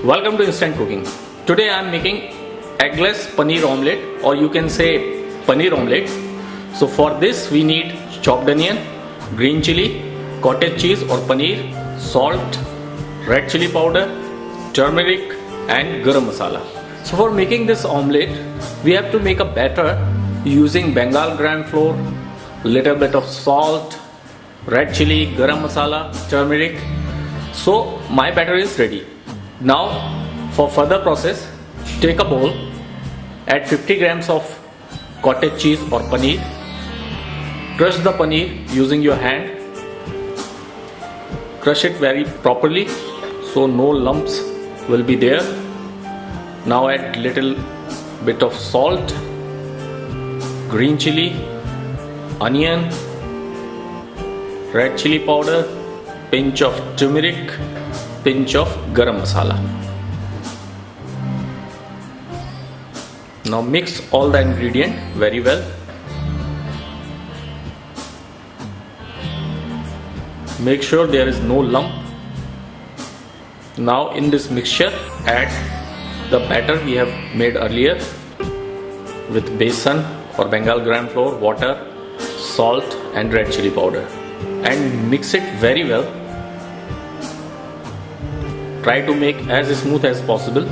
Welcome to Instant Cooking. Today I am making eggless paneer omelette, or you can say paneer omelette. So for this we need chopped onion, green chili, cottage cheese or paneer, salt, red chili powder, turmeric and garam masala. So for making this omelette we have to make a batter using Bengal gram flour, little bit of salt, red chili, garam masala, turmeric. So my batter is ready. Now for further process, take a bowl, add 50 grams of cottage cheese or paneer, crush the paneer using your hand, crush it very properly so no lumps will be there. Now add little bit of salt, green chili, onion, red chili powder, pinch of turmeric, pinch of garam masala. Now mix all the ingredient very well. Make sure there is no lump. Now in this mixture add the batter we have made earlier with besan or Bengal gram flour, water, salt and red chili powder, and mix it very well. Try to make as smooth as possible.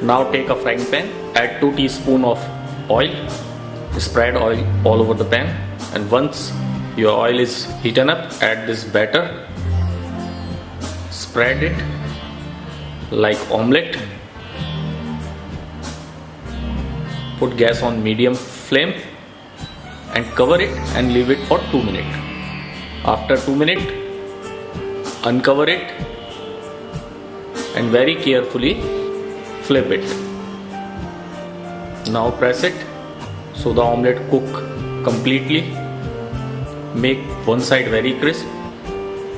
Now take a frying pan, add 2 teaspoons of oil, spread oil all over the pan, and once your oil is heated up, add this batter, spread it like omelette, put gas on medium flame and cover it and leave it for 2 minutes. After 2 minutes, uncover it and very carefully flip it. Now press it so the omelette cook completely. Make one side very crisp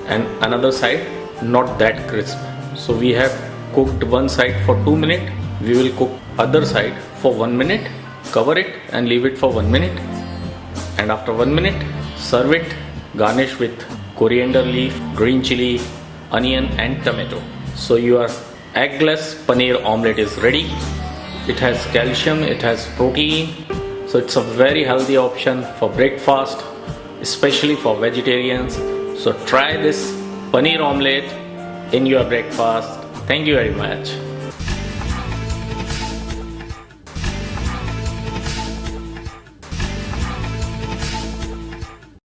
and another side not that crisp. So we have cooked one side for 2 minutes. We will cook other side for 1 minute. Cover it and leave it for 1 minute. And after 1 minute, serve it. Garnish with coriander leaf, green chili, onion and tomato. So your eggless paneer omelette is ready. It has calcium, it has protein. So it's a very healthy option for breakfast, especially for vegetarians. So try this paneer omelette in your breakfast. Thank you very much.